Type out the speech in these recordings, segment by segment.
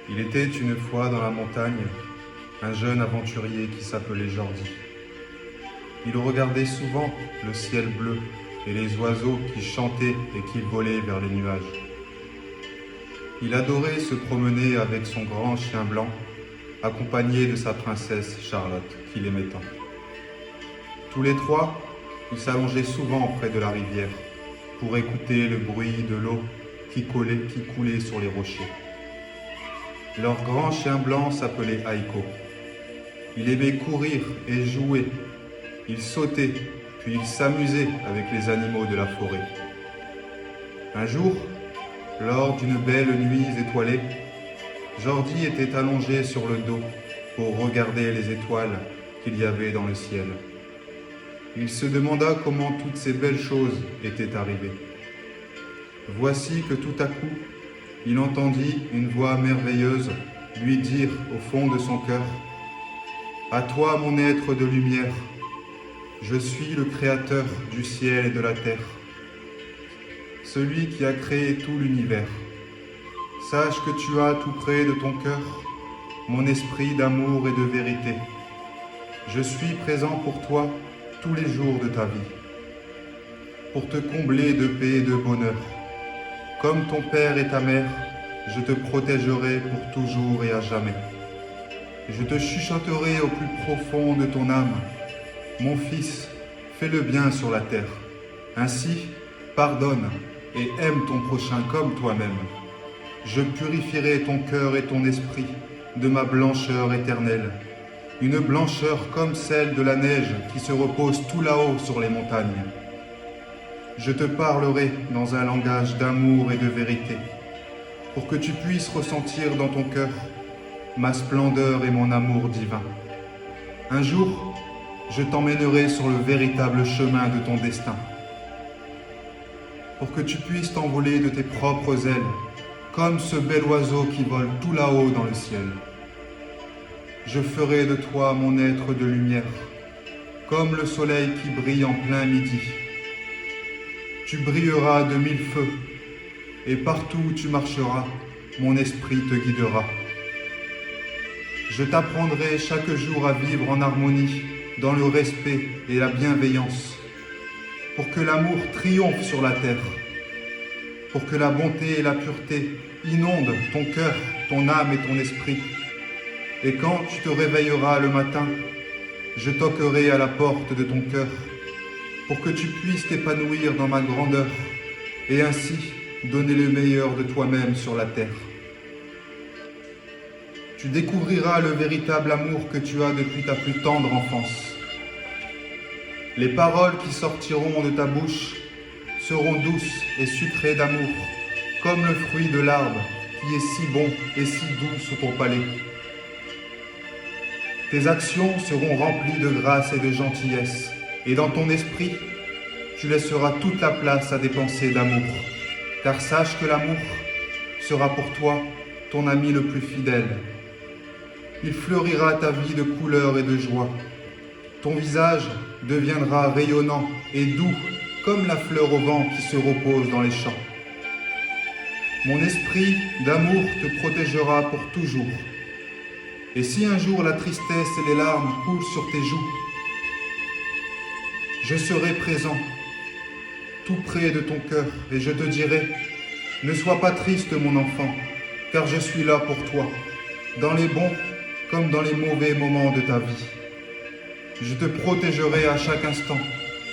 Il était une fois dans la montagne un jeune aventurier qui s'appelait Jordi. Il regardait souvent le ciel bleu et les oiseaux qui chantaient et qui volaient vers les nuages. Il adorait se promener avec son grand chien blanc, accompagné de sa princesse Charlotte, qu'il aimait tant. Tous les trois, ils s'allongeaient souvent près de la rivière pour écouter le bruit de l'eau qui coulait sur les rochers. Leur grand chien blanc s'appelait Aiko. Il aimait courir et jouer. Il sautait, puis il s'amusait avec les animaux de la forêt. Un jour, lors d'une belle nuit étoilée, Jordi était allongé sur le dos pour regarder les étoiles qu'il y avait dans le ciel. Il se demanda comment toutes ces belles choses étaient arrivées. Voici que tout à coup, il entendit une voix merveilleuse lui dire au fond de son cœur : « À toi, mon être de lumière, je suis le créateur du ciel et de la terre, celui qui a créé tout l'univers. Sache que tu as tout près de ton cœur mon esprit d'amour et de vérité. Je suis présent pour toi tous les jours de ta vie, pour te combler de paix et de bonheur. Comme ton père et ta mère, je te protégerai pour toujours et à jamais. Je te chuchoterai au plus profond de ton âme. Mon fils, fais le bien sur la terre. Ainsi, pardonne et aime ton prochain comme toi-même. Je purifierai ton cœur et ton esprit de ma blancheur éternelle. Une blancheur comme celle de la neige qui se repose tout là-haut sur les montagnes. Je te parlerai dans un langage d'amour et de vérité, pour que tu puisses ressentir dans ton cœur ma splendeur et mon amour divin. Un jour, je t'emmènerai sur le véritable chemin de ton destin, pour que tu puisses t'envoler de tes propres ailes, comme ce bel oiseau qui vole tout là-haut dans le ciel. Je ferai de toi mon être de lumière, comme le soleil qui brille en plein midi. Tu brilleras de mille feux, et partout où tu marcheras, mon esprit te guidera. Je t'apprendrai chaque jour à vivre en harmonie, dans le respect et la bienveillance, pour que l'amour triomphe sur la terre, pour que la bonté et la pureté inondent ton cœur, ton âme et ton esprit. Et quand tu te réveilleras le matin, je toquerai à la porte de ton cœur, pour que tu puisses t'épanouir dans ma grandeur, et ainsi donner le meilleur de toi-même sur la terre. Tu découvriras le véritable amour que tu as depuis ta plus tendre enfance. Les paroles qui sortiront de ta bouche seront douces et sucrées d'amour, comme le fruit de l'arbre qui est si bon et si doux sous ton palais. Tes actions seront remplies de grâce et de gentillesse, et dans ton esprit, tu laisseras toute la place à des pensées d'amour, car sache que l'amour sera pour toi ton ami le plus fidèle. Il fleurira ta vie de couleur et de joie. Ton visage deviendra rayonnant et doux comme la fleur au vent qui se repose dans les champs. Mon esprit d'amour te protégera pour toujours. Et si un jour la tristesse et les larmes coulent sur tes joues, je serai présent, tout près de ton cœur, et je te dirai : ne sois pas triste, mon enfant, car je suis là pour toi, dans les bons comme dans les mauvais moments de ta vie. Je te protégerai à chaque instant,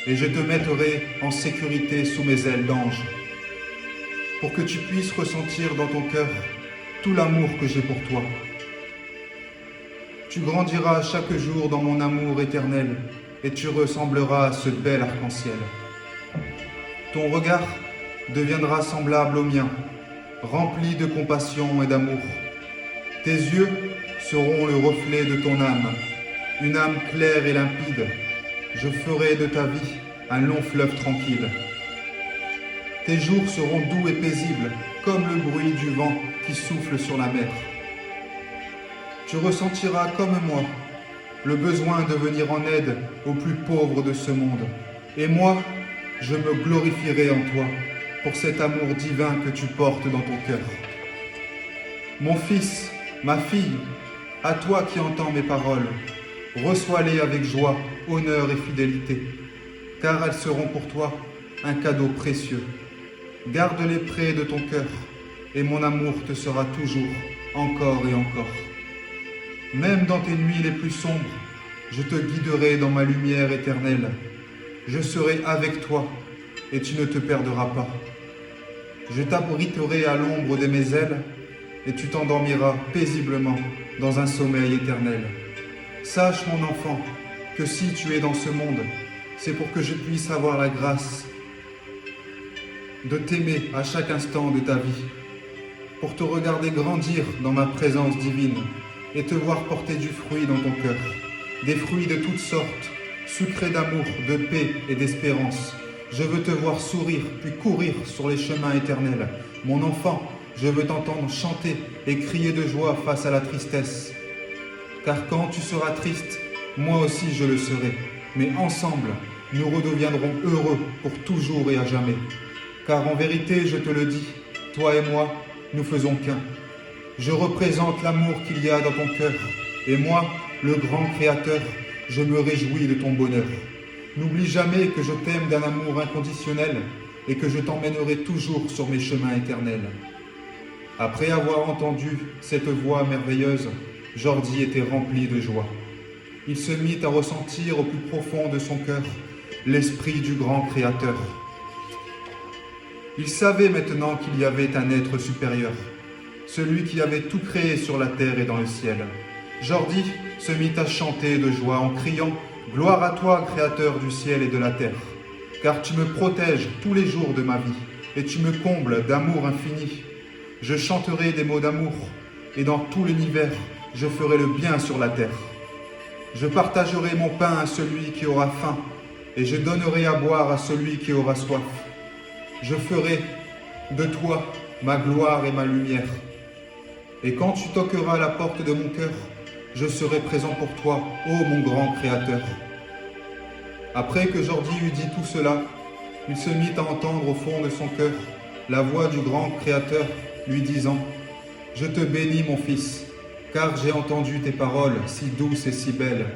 et je te mettrai en sécurité sous mes ailes d'ange, pour que tu puisses ressentir dans ton cœur tout l'amour que j'ai pour toi. Tu grandiras chaque jour dans mon amour éternel, et tu ressembleras à ce bel arc-en-ciel. Ton regard deviendra semblable au mien, rempli de compassion et d'amour. Tes yeux seront le reflet de ton âme, une âme claire et limpide. Je ferai de ta vie un long fleuve tranquille. Tes jours seront doux et paisibles, comme le bruit du vent qui souffle sur la mer. Tu ressentiras comme moi le besoin de venir en aide aux plus pauvres de ce monde. Et moi, je me glorifierai en toi pour cet amour divin que tu portes dans ton cœur. Mon fils, Ma fille, à toi qui entends mes paroles, reçois-les avec joie, honneur et fidélité, car elles seront pour toi un cadeau précieux. Garde-les près de ton cœur, et mon amour te sera toujours, encore et encore. Même dans tes nuits les plus sombres, je te guiderai dans ma lumière éternelle. Je serai avec toi, et tu ne te perdras pas. Je t'abriterai à l'ombre de mes ailes, et tu t'endormiras paisiblement dans un sommeil éternel. Sache, mon enfant, que si tu es dans ce monde, c'est pour que je puisse avoir la grâce de t'aimer à chaque instant de ta vie, pour te regarder grandir dans ma présence divine et te voir porter du fruit dans ton cœur, des fruits de toutes sortes, sucrés d'amour, de paix et d'espérance. Je veux te voir sourire, puis courir sur les chemins éternels. Mon enfant, je veux t'entendre chanter et crier de joie face à la tristesse. Car quand tu seras triste, moi aussi je le serai. Mais ensemble, nous redeviendrons heureux pour toujours et à jamais. Car en vérité, je te le dis, toi et moi, nous faisons qu'un. Je représente l'amour qu'il y a dans ton cœur. Et moi, le grand Créateur, je me réjouis de ton bonheur. N'oublie jamais que je t'aime d'un amour inconditionnel et que je t'emmènerai toujours sur mes chemins éternels. Après avoir entendu cette voix merveilleuse, Jordi était rempli de joie. Il se mit à ressentir au plus profond de son cœur l'esprit du grand Créateur. Il savait maintenant qu'il y avait un être supérieur, celui qui avait tout créé sur la terre et dans le ciel. Jordi se mit à chanter de joie en criant « Gloire à toi, Créateur du ciel et de la terre, car tu me protèges tous les jours de ma vie et tu me combles d'amour infini. Je chanterai des mots d'amour et dans tout l'univers, je ferai le bien sur la terre. Je partagerai mon pain à celui qui aura faim et je donnerai à boire à celui qui aura soif. Je ferai de toi ma gloire et ma lumière. Et quand tu toqueras à la porte de mon cœur, je serai présent pour toi, ô mon grand Créateur. » Après que Jordi eut dit tout cela, il se mit à entendre au fond de son cœur la voix du grand Créateur lui disant « Je te bénis, mon fils, car j'ai entendu tes paroles si douces et si belles.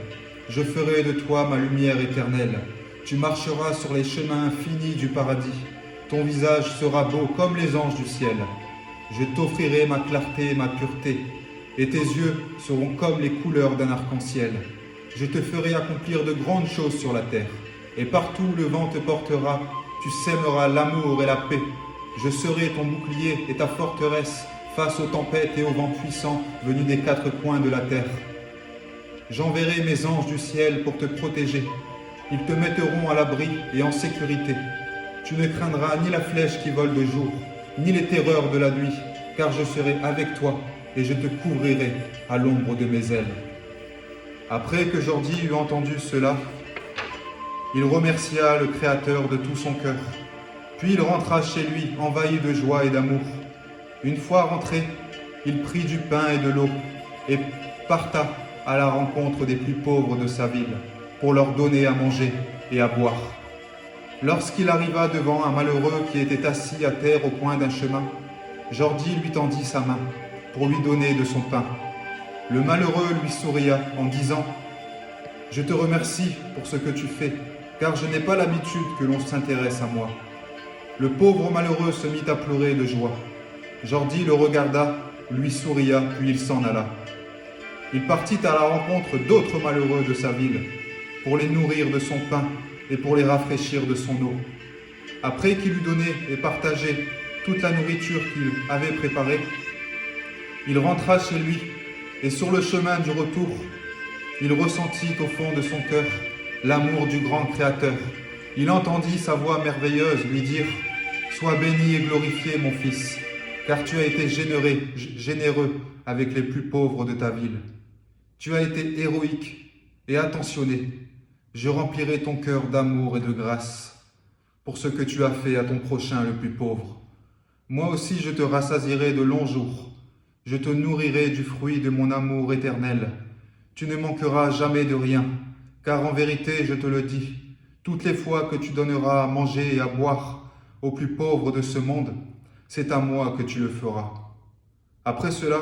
Je ferai de toi ma lumière éternelle. Tu marcheras sur les chemins infinis du paradis. Ton visage sera beau comme les anges du ciel. Je t'offrirai ma clarté et ma pureté, et tes yeux seront comme les couleurs d'un arc-en-ciel. Je te ferai accomplir de grandes choses sur la terre, et partout où le vent te portera, tu sèmeras l'amour et la paix. Je serai ton bouclier et ta forteresse face aux tempêtes et aux vents puissants venus des quatre coins de la terre. J'enverrai mes anges du ciel pour te protéger. Ils te mettront à l'abri et en sécurité. Tu ne craindras ni la flèche qui vole de jour, ni les terreurs de la nuit, car je serai avec toi et je te couvrirai à l'ombre de mes ailes. » Après que Jordi eut entendu cela, il remercia le Créateur de tout son cœur. Puis il rentra chez lui, envahi de joie et d'amour. Une fois rentré, il prit du pain et de l'eau et parta à la rencontre des plus pauvres de sa ville pour leur donner à manger et à boire. Lorsqu'il arriva devant un malheureux qui était assis à terre au coin d'un chemin, Jordi lui tendit sa main pour lui donner de son pain. Le malheureux lui souria en disant « Je te remercie pour ce que tu fais, car je n'ai pas l'habitude que l'on s'intéresse à moi. » Le pauvre malheureux se mit à pleurer de joie. Jordi le regarda, lui souria, puis il s'en alla. Il partit à la rencontre d'autres malheureux de sa ville, pour les nourrir de son pain et pour les rafraîchir de son eau. Après qu'il eut donné et partagé toute la nourriture qu'il avait préparée, il rentra chez lui et sur le chemin du retour, il ressentit au fond de son cœur l'amour du grand Créateur. Il entendit sa voix merveilleuse lui dire « Sois béni et glorifié, mon fils, car tu as été généreux avec les plus pauvres de ta ville. Tu as été héroïque et attentionné. Je remplirai ton cœur d'amour et de grâce pour ce que tu as fait à ton prochain le plus pauvre. Moi aussi je te rassasierai de longs jours. Je te nourrirai du fruit de mon amour éternel. Tu ne manqueras jamais de rien, car en vérité, je te le dis, toutes les fois que tu donneras à manger et à boire aux plus pauvres de ce monde, c'est à moi que tu le feras. » Après cela,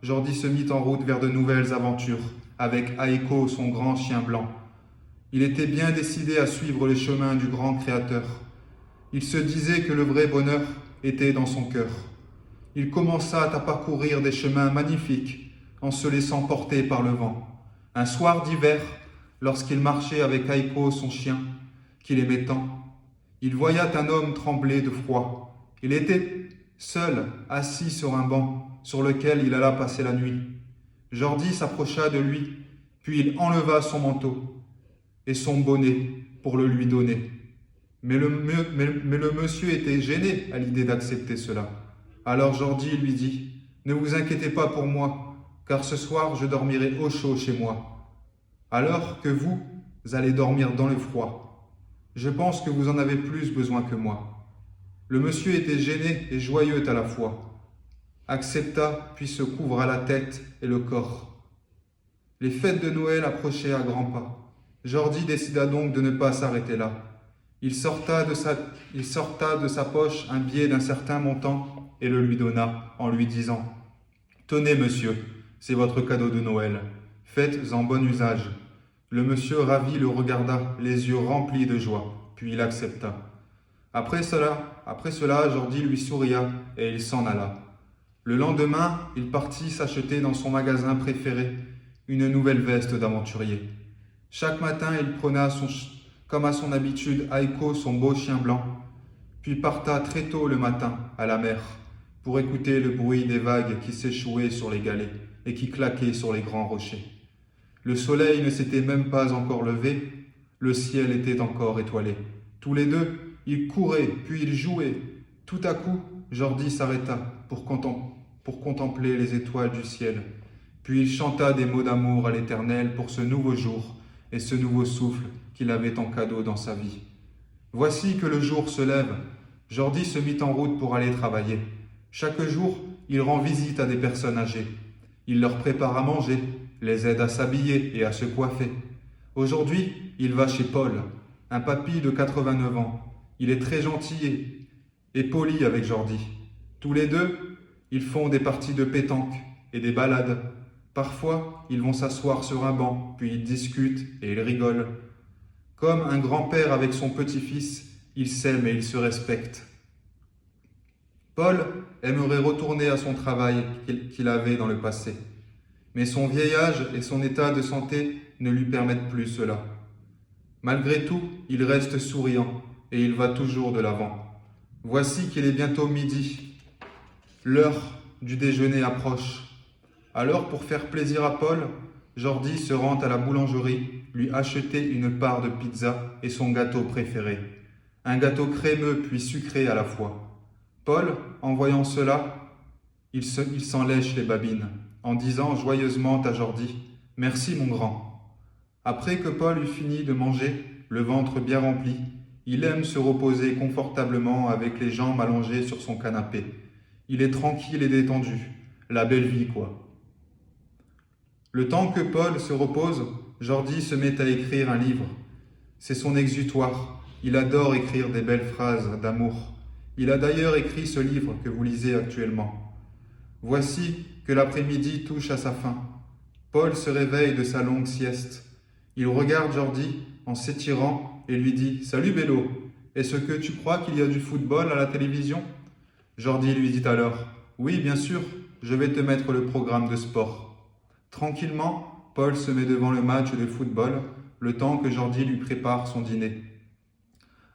Jordi se mit en route vers de nouvelles aventures, avec Aiko, son grand chien blanc. Il était bien décidé à suivre les chemins du grand Créateur. Il se disait que le vrai bonheur était dans son cœur. Il commença à parcourir des chemins magnifiques en se laissant porter par le vent. Un soir d'hiver, lorsqu'il marchait avec Aiko, son chien, qu'il aimait tant, il voya un homme trembler de froid. Il était seul, assis sur un banc, sur lequel il alla passer la nuit. Jordi s'approcha de lui, puis il enleva son manteau et son bonnet pour le lui donner. Mais le monsieur était gêné à l'idée d'accepter cela. Alors Jordi lui dit, « Ne vous inquiétez pas pour moi, car ce soir je dormirai au chaud chez moi, alors que vous allez dormir dans le froid. Je pense que vous en avez plus besoin que moi. » Le monsieur était gêné et joyeux à la fois. Accepta, puis se couvra la tête et le corps. Les fêtes de Noël approchaient à grands pas. Jordi décida donc de ne pas s'arrêter là. Il sorta de sa poche un billet d'un certain montant et le lui donna en lui disant « Tenez, monsieur, c'est votre cadeau de Noël. Faites-en bon usage. » Le monsieur ravi le regarda, les yeux remplis de joie, puis il accepta. Après cela, Jordi lui souria et il s'en alla. Le lendemain, il partit s'acheter dans son magasin préféré une nouvelle veste d'aventurier. Chaque matin, il prenait comme à son habitude Aiko, son beau chien blanc, puis parta très tôt le matin à la mer pour écouter le bruit des vagues qui s'échouaient sur les galets et qui claquaient sur les grands rochers. Le soleil ne s'était même pas encore levé, le ciel était encore étoilé. Tous les deux, ils couraient, puis ils jouaient. Tout à coup, Jordi s'arrêta pour contempler les étoiles du ciel. Puis il chanta des mots d'amour à l'Éternel pour ce nouveau jour et ce nouveau souffle qu'il avait en cadeau dans sa vie. Voici que le jour se lève. Jordi se mit en route pour aller travailler. Chaque jour, il rend visite à des personnes âgées. Il leur prépare à manger, les aide à s'habiller et à se coiffer. Aujourd'hui, il va chez Paul, un papy de 89 ans. Il est très gentil et poli avec Jordi. Tous les deux, ils font des parties de pétanque et des balades. Parfois, ils vont s'asseoir sur un banc, puis ils discutent et ils rigolent. Comme un grand-père avec son petit-fils, ils s'aiment et ils se respectent. Paul aimerait retourner à son travail qu'il avait dans le passé, mais son vieil âge et son état de santé ne lui permettent plus cela. Malgré tout, il reste souriant et il va toujours de l'avant. Voici qu'il est bientôt midi. L'heure du déjeuner approche. Alors, pour faire plaisir à Paul, Jordi se rend à la boulangerie, lui acheter une part de pizza et son gâteau préféré. Un gâteau crémeux puis sucré à la fois. Paul, en voyant cela, il s'en lèche les babines, en disant joyeusement à Jordi « Merci mon grand ». Après que Paul eut fini de manger, le ventre bien rempli, il aime se reposer confortablement avec les jambes allongées sur son canapé. Il est tranquille et détendu. La belle vie, quoi. Le temps que Paul se repose, Jordi se met à écrire un livre. C'est son exutoire. Il adore écrire des belles phrases d'amour. Il a d'ailleurs écrit ce livre que vous lisez actuellement. Voici que l'après-midi touche à sa fin. Paul se réveille de sa longue sieste. Il regarde Jordi en s'étirant et lui dit « Salut Bélo, est-ce que tu crois qu'il y a du football à la télévision ?» Jordi lui dit alors « Oui, bien sûr, je vais te mettre le programme de sport. » Tranquillement, Paul se met devant le match de football, le temps que Jordi lui prépare son dîner.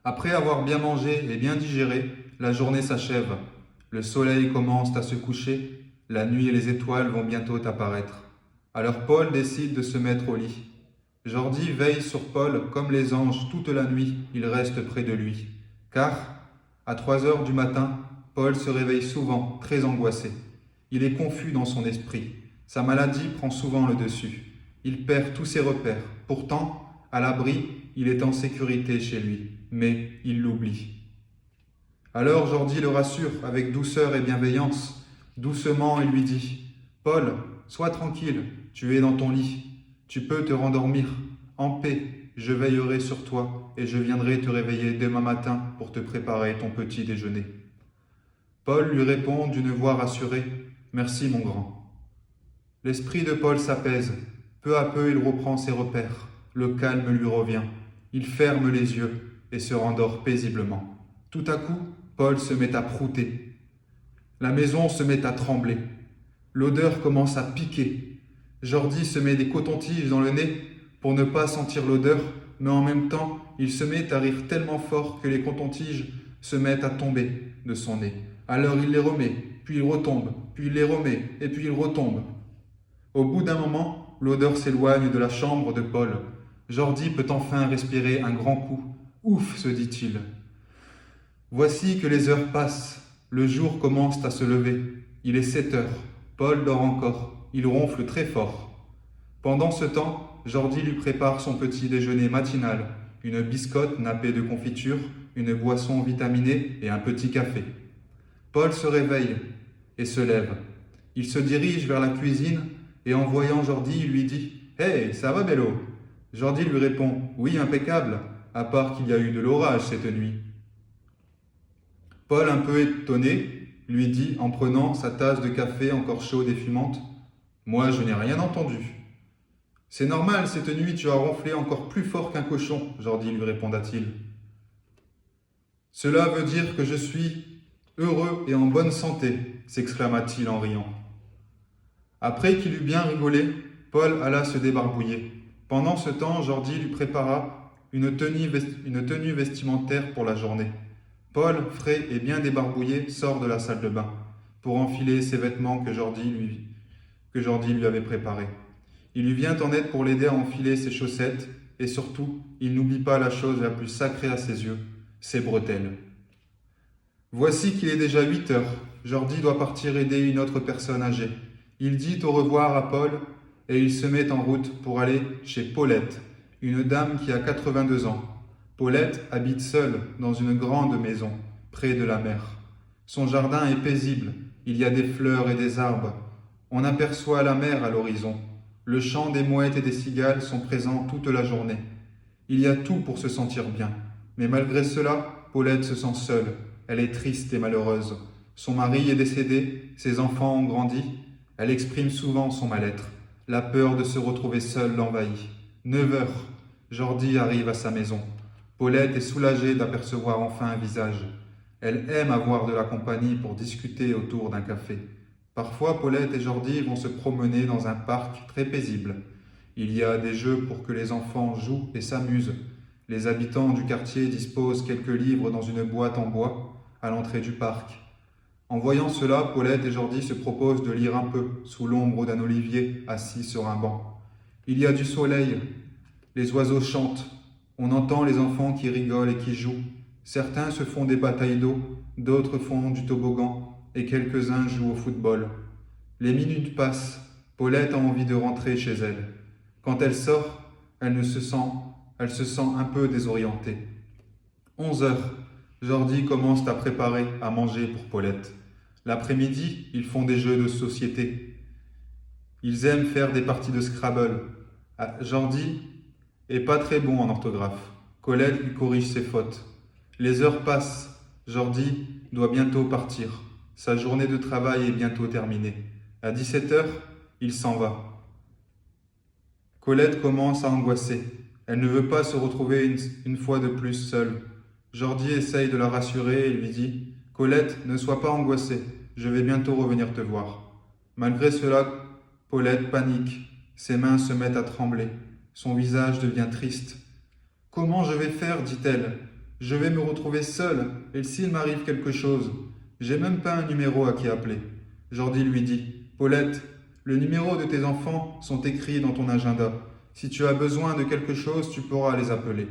Après avoir bien mangé et bien digéré, la journée s'achève. Le soleil commence à se coucher, la nuit et les étoiles vont bientôt apparaître. Alors Paul décide de se mettre au lit. Jordi veille sur Paul comme les anges toute la nuit, il reste près de lui. Car, à 3 heures du matin, Paul se réveille souvent, très angoissé. Il est confus dans son esprit. Sa maladie prend souvent le dessus. Il perd tous ses repères. Pourtant, à l'abri, il est en sécurité chez lui. Mais il l'oublie. Alors Jordi le rassure avec douceur et bienveillance. Doucement, il lui dit « Paul, sois tranquille, tu es dans ton lit. Tu peux te rendormir. En paix, je veillerai sur toi et je viendrai te réveiller demain matin pour te préparer ton petit déjeuner. » Paul lui répond d'une voix rassurée « Merci mon grand. » L'esprit de Paul s'apaise. Peu à peu, il reprend ses repères. Le calme lui revient. Il ferme les yeux et se rendort paisiblement. Tout à coup, Paul se met à prouter. La maison se met à trembler. L'odeur commence à piquer. Jordi se met des cotons-tiges dans le nez pour ne pas sentir l'odeur, mais en même temps, il se met à rire tellement fort que les cotons-tiges se mettent à tomber de son nez. Alors il les remet, puis il retombe, puis il les remet, et puis il retombe. Au bout d'un moment, l'odeur s'éloigne de la chambre de Paul. Jordi peut enfin respirer un grand coup. Ouf, se dit-il. Voici que les heures passent. Le jour commence à se lever. Il est 7 heures. Paul dort encore. Il ronfle très fort. Pendant ce temps, Jordi lui prépare son petit déjeuner matinal. Une biscotte nappée de confiture, une boisson vitaminée et un petit café. Paul se réveille et se lève. Il se dirige vers la cuisine et en voyant Jordi, il lui dit « Hey, ça va Bello ?» Jordi lui répond « Oui, impeccable, à part qu'il y a eu de l'orage cette nuit. » Paul, un peu étonné, lui dit en prenant sa tasse de café encore chaude et fumante « Moi, je n'ai rien entendu. »« C'est normal, cette nuit, tu as ronflé encore plus fort qu'un cochon, » Jordi lui répondit-il. « Cela veut dire que je suis heureux et en bonne santé, » s'exclama-t-il en riant. Après qu'il eut bien rigolé, Paul alla se débarbouiller. Pendant ce temps, Jordi lui prépara une tenue vestimentaire pour la journée. Paul, frais et bien débarbouillé, sort de la salle de bain pour enfiler ses vêtements que Jordi lui avait préparés. Il lui vient en aide pour l'aider à enfiler ses chaussettes et surtout, il n'oublie pas la chose la plus sacrée à ses yeux, ses bretelles. Voici qu'il est déjà 8 heures. Jordi doit partir aider une autre personne âgée. Il dit au revoir à Paul et il se met en route pour aller chez Paulette, une dame qui a 82 ans. Paulette habite seule dans une grande maison, près de la mer. Son jardin est paisible, il y a des fleurs et des arbres. On aperçoit la mer à l'horizon. Le chant des mouettes et des cigales sont présents toute la journée. Il y a tout pour se sentir bien. Mais malgré cela, Paulette se sent seule. Elle est triste et malheureuse. Son mari est décédé, ses enfants ont grandi. Elle exprime souvent son mal-être. La peur de se retrouver seule l'envahit. 9 heures, Jordi arrive à sa maison. Paulette est soulagée d'apercevoir enfin un visage. Elle aime avoir de la compagnie pour discuter autour d'un café. Parfois, Paulette et Jordi vont se promener dans un parc très paisible. Il y a des jeux pour que les enfants jouent et s'amusent. Les habitants du quartier disposent quelques livres dans une boîte en bois à l'entrée du parc. En voyant cela, Paulette et Jordi se proposent de lire un peu sous l'ombre d'un olivier assis sur un banc. Il y a du soleil, les oiseaux chantent, on entend les enfants qui rigolent et qui jouent. Certains se font des batailles d'eau, d'autres font du toboggan et quelques-uns jouent au football. Les minutes passent, Paulette a envie de rentrer chez elle. Quand elle sort, elle se sent un peu désorientée. 11 heures, Jordi commence à préparer à manger pour Paulette. L'après-midi, ils font des jeux de société. Ils aiment faire des parties de Scrabble. Jordi est pas très bon en orthographe. Colette lui corrige ses fautes. Les heures passent. Jordi doit bientôt partir. Sa journée de travail est bientôt terminée. À 17 heures, il s'en va. Colette commence à angoisser. Elle ne veut pas se retrouver une fois de plus seule. Jordi essaye de la rassurer et lui dit « Colette, ne sois pas angoissée, je vais bientôt revenir te voir. » Malgré cela, Paulette panique. Ses mains se mettent à trembler. Son visage devient triste. « Comment je vais faire ?» dit-elle. « Je vais me retrouver seule, et s'il m'arrive quelque chose, j'ai même pas un numéro à qui appeler. » Jordi lui dit « Paulette, le numéro de tes enfants sont écrits dans ton agenda. Si tu as besoin de quelque chose, tu pourras les appeler. »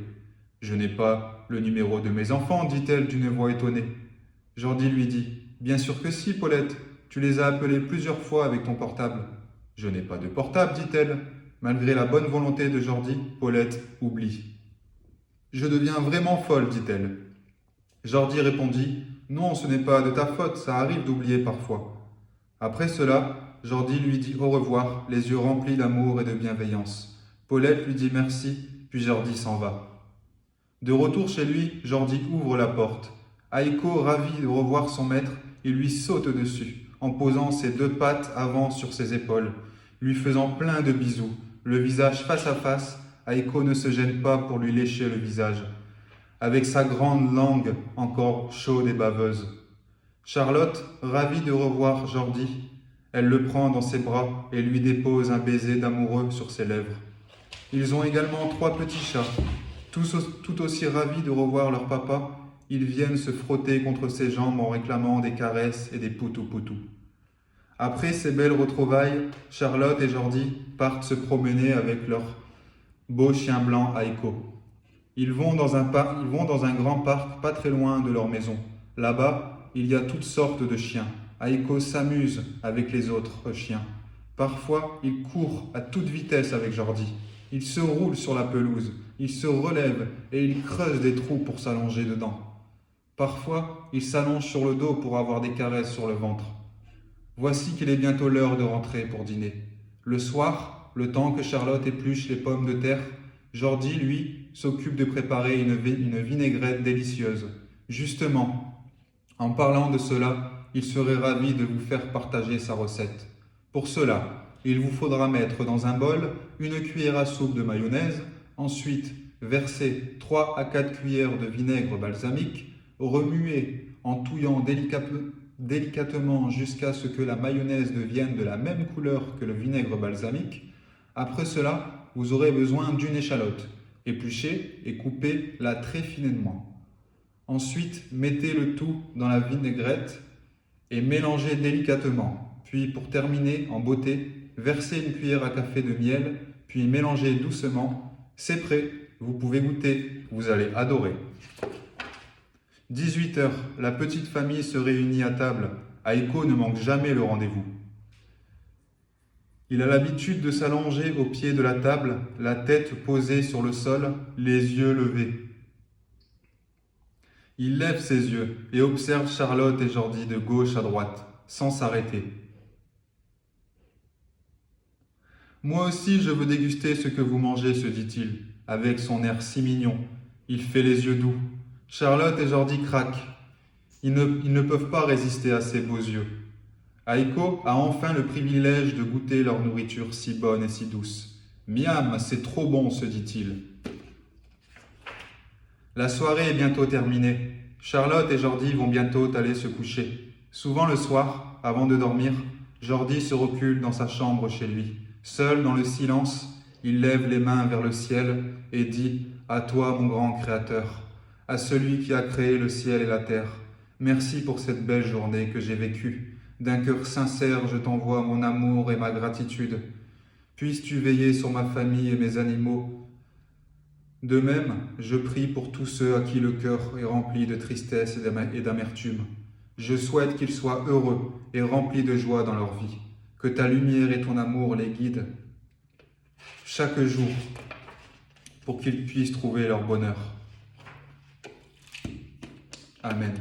« Je n'ai pas le numéro de mes enfants, dit-elle d'une voix étonnée. Jordi lui dit « Bien sûr que si, Paulette, tu les as appelés plusieurs fois avec ton portable. »« Je n'ai pas de portable, dit-elle. » Malgré la bonne volonté de Jordi, Paulette oublie. « Je deviens vraiment folle, dit-elle. » Jordi répondit « Non, ce n'est pas de ta faute, ça arrive d'oublier parfois. » Après cela, Jordi lui dit au revoir, les yeux remplis d'amour et de bienveillance. Paulette lui dit merci, puis Jordi s'en va. De retour chez lui, Jordi ouvre la porte. Aiko, ravi de revoir son maître, il lui saute dessus, en posant ses 2 pattes avant sur ses épaules. lui faisant plein de bisous. Le visage face à face, Aiko ne se gêne pas pour lui lécher le visage, avec sa grande langue encore chaude et baveuse. Charlotte, ravie de revoir Jordi, elle le prend dans ses bras et lui dépose un baiser d'amoureux sur ses lèvres. Ils ont également 3 petits chats. Tout aussi ravis de revoir leur papa, ils viennent se frotter contre ses jambes en réclamant des caresses et des poutou-poutou. Après ces belles retrouvailles, Charlotte et Jordi partent se promener avec leur beau chien blanc Aiko. Ils vont dans un grand parc pas très loin de leur maison. Là-bas, il y a toutes sortes de chiens. Aiko s'amuse avec les autres chiens. Parfois, il court à toute vitesse avec Jordi. Il se roule sur la pelouse, il se relève et il creuse des trous pour s'allonger dedans. Parfois, il s'allonge sur le dos pour avoir des caresses sur le ventre. Voici qu'il est bientôt l'heure de rentrer pour dîner. Le soir, le temps que Charlotte épluche les pommes de terre, Jordi, lui, s'occupe de préparer une vinaigrette délicieuse. Justement, en parlant de cela, il serait ravi de vous faire partager sa recette. Pour cela, il vous faudra mettre dans un bol une cuillère à soupe de mayonnaise, ensuite verser 3 à 4 cuillères de vinaigre balsamique, remuer en touillant délicatement jusqu'à ce que la mayonnaise devienne de la même couleur que le vinaigre balsamique. Après cela, vous aurez besoin d'une échalote. Épluchez et coupez-la très finement. Ensuite, mettez le tout dans la vinaigrette et mélangez délicatement. Puis, pour terminer en beauté, versez une cuillère à café de miel, puis mélangez doucement. C'est prêt, vous pouvez goûter, vous allez adorer. 18h, la petite famille se réunit à table. Aiko ne manque jamais le rendez-vous. Il a l'habitude de s'allonger au pied de la table, la tête posée sur le sol, les yeux levés. Il lève ses yeux et observe Charlotte et Jordi de gauche à droite, sans s'arrêter. « Moi aussi, je veux déguster ce que vous mangez, se dit-il, avec son air si mignon. Il fait les yeux doux. Charlotte et Jordi craquent. Ils ne peuvent pas résister à ses beaux yeux. Aiko a enfin le privilège de goûter leur nourriture si bonne et si douce. « Miam, c'est trop bon, se dit-il. » La soirée est bientôt terminée. Charlotte et Jordi vont bientôt aller se coucher. Souvent le soir, avant de dormir, Jordi se recule dans sa chambre chez lui. Seul dans le silence, il lève les mains vers le ciel et dit « À toi, mon grand Créateur, à celui qui a créé le ciel et la terre, merci pour cette belle journée que j'ai vécue. D'un cœur sincère, je t'envoie mon amour et ma gratitude. Puisses-tu veiller sur ma famille et mes animaux. De même, je prie pour tous ceux à qui le cœur est rempli de tristesse et d'amertume. Je souhaite qu'ils soient heureux et remplis de joie dans leur vie. Que ta lumière et ton amour les guident chaque jour pour qu'ils puissent trouver leur bonheur. Amen.